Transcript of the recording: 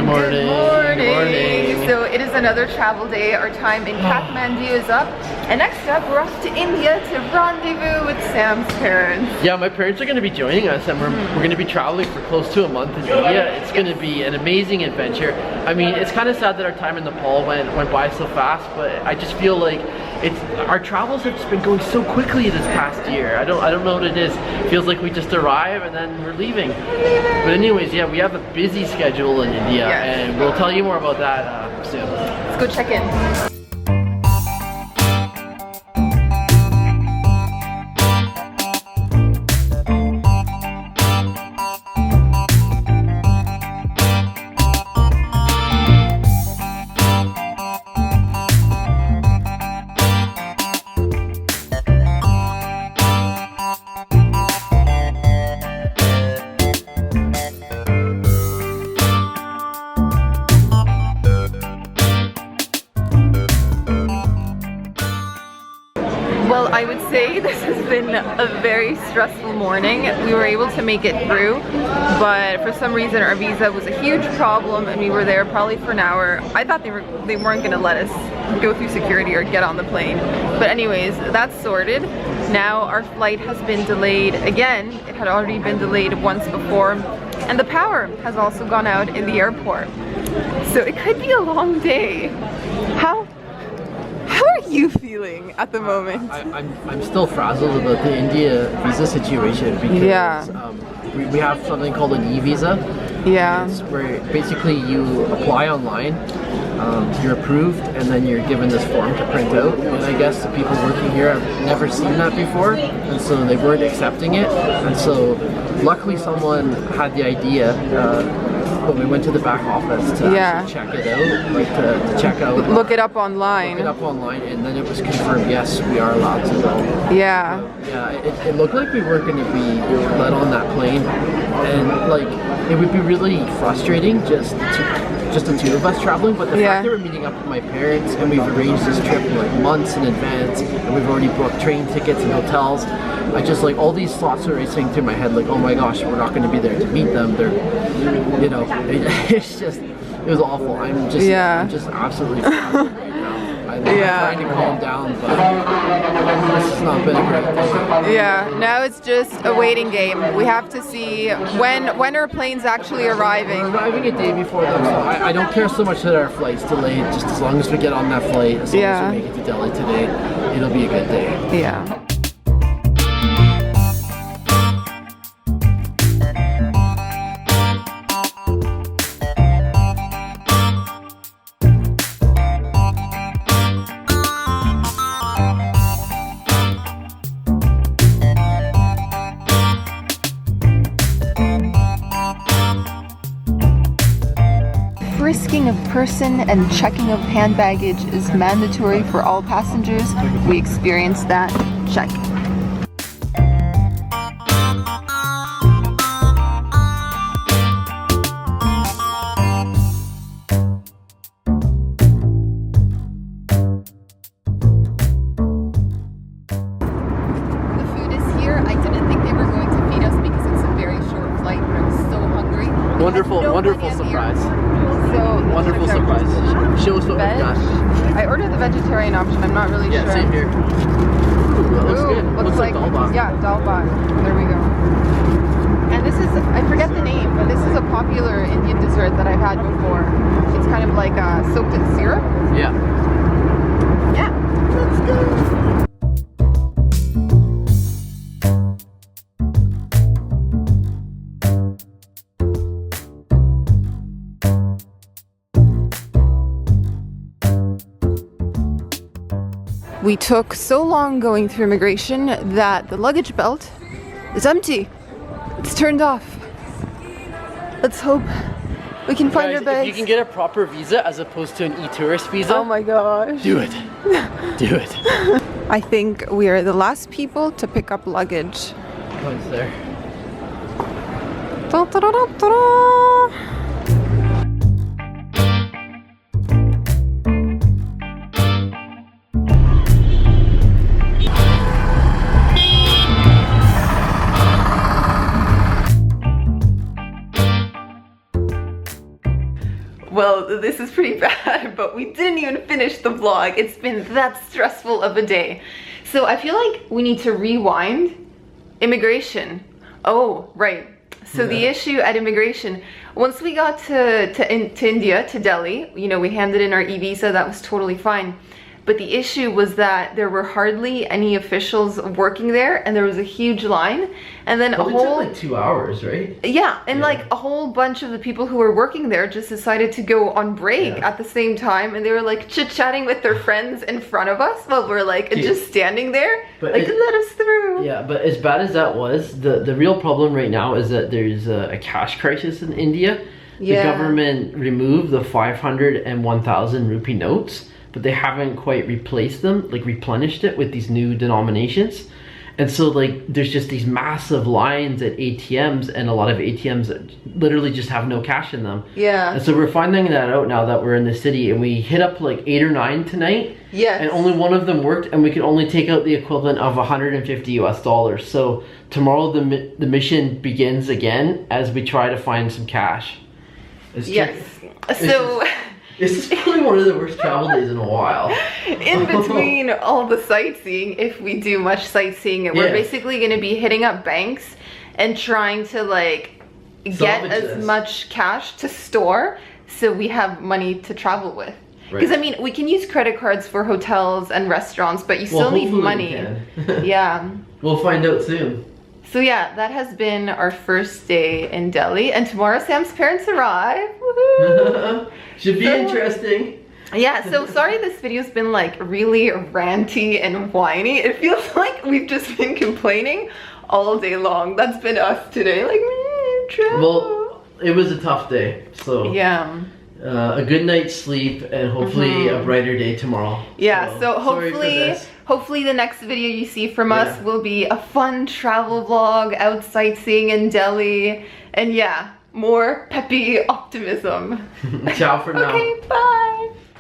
morning. Good morning. Morning. So it is another travel day. Our time in Kathmandu is up. And next up, we're off to India to rendezvous with Sam's parents. Yeah, my parents are going to be joining us, and we're going to be traveling for close to a month in India. It's going to be an amazing adventure. I mean, it's kind of sad that our time in Nepal went by so fast, but I just feel like our travels have just been going so quickly this past year. I don't know what it is. It feels like we just arrive and then we're leaving. But anyways, yeah, we have a busy schedule in India, and we'll tell you more about that soon. Let's go check in. Well, I would say this has been a very stressful morning. We were able to make it through, but for some reason our visa was a huge problem and we were there probably for an hour. I thought they weren't going to let us go through security or get on the plane. But anyways, that's sorted. Now our flight has been delayed again. It had already been delayed once before, and the power has also gone out in the airport. So it could be a long day. How are you feeling at the moment? I'm still frazzled about the India visa situation because we have something called an e-visa. Yeah. It's where basically you apply online, you're approved, and then you're given this form to print out. And I guess the people working here have never seen that before, and so they weren't accepting it. And so luckily someone had the idea when we went to the back office to actually check it out, like to check out. Look it up online. Look it up online, and then it was confirmed, yes, we are allowed to go. Yeah. Yeah, it looked like we weren't going to be let on that plane, and like it would be really frustrating just the two of us traveling, but the fact that we're meeting up with my parents and we've arranged this trip like months in advance, and we've already booked train tickets and hotels. I just like all these thoughts are racing through my head, like, oh my gosh, we're not going to be there to meet them. They're, you know, it was awful. I'm just absolutely frazzled right now. I'm trying to calm down, but this has not been a great day. Yeah, now it's just a waiting game. We have to see when our plane's actually arriving. We're arriving a day before them, so I don't care so much that our flight's delayed. Just as long as we get on that flight, as long as we make it to Delhi today, it'll be a good day. Yeah. Frisking of person and checking of hand baggage is mandatory for all passengers. We experienced that. Check. The food is here. I didn't think they were going to feed us because it's a very short flight, but I'm so hungry. Wonderful surprise. So wonderful surprise. Show us what we've got. I ordered the vegetarian option. I'm not really sure. Yeah, same here. Ooh, that looks good. Looks like dal bhat. Yeah, dal bhat. There we go. And this is, I forget the name, but this is a popular Indian dessert that I've had before. It's kind of like soaked in syrup. Yeah. Yeah. Let's go. We took so long going through immigration that the luggage belt is empty. It's turned off. Let's hope we can find our bags. If you can get a proper visa as opposed to an e-tourist visa, oh my gosh. do it. Do it. I think we are the last people to pick up luggage. What's there? Da, da, da, da, da. Well, this is pretty bad, but we didn't even finish the vlog. It's been that stressful of a day. So I feel like we need to rewind. Immigration. Oh, right. So the issue at immigration, once we got to India, to Delhi, you know, we handed in our e-visa, that was totally fine. But the issue was that there were hardly any officials working there, and there was a huge line. And then It took like 2 hours, right? Yeah, and like a whole bunch of the people who were working there just decided to go on break at the same time, and they were like chit-chatting with their friends in front of us while we're like just standing there, but like, let us through. Yeah, but as bad as that was, the real problem right now is that there's a cash crisis in India. The government removed the 500 and 1,000 rupee notes, but they haven't quite replaced them, like replenished it with these new denominations. And so like there's just these massive lines at ATMs, and a lot of ATMs that literally just have no cash in them. Yeah. And so we're finding that out now that we're in the city, and we hit up like 8 or 9 tonight. Yes. And only one of them worked, and we could only take out the equivalent of $150 US. So tomorrow the mission begins again as we try to find some cash. This is probably one of the worst travel days in a while. In between all the sightseeing, if we do much sightseeing, we're basically going to be hitting up banks and trying to like get as much cash to store so we have money to travel with. Because I mean, we can use credit cards for hotels and restaurants, but you still need money. Yeah. We'll find out soon. So yeah, that has been our first day in Delhi, and tomorrow Sam's parents arrive. Woohoo! Should be interesting. Yeah, so sorry this video's been like really ranty and whiny. It feels like we've just been complaining all day long. That's been us today, like, travel. Well, it was a tough day, so yeah. A good night's sleep, and hopefully a brighter day tomorrow. Yeah, so hopefully the next video you see from us will be a fun travel vlog, out sightseeing in Delhi, and yeah, more peppy optimism. Ciao for now. Okay, bye.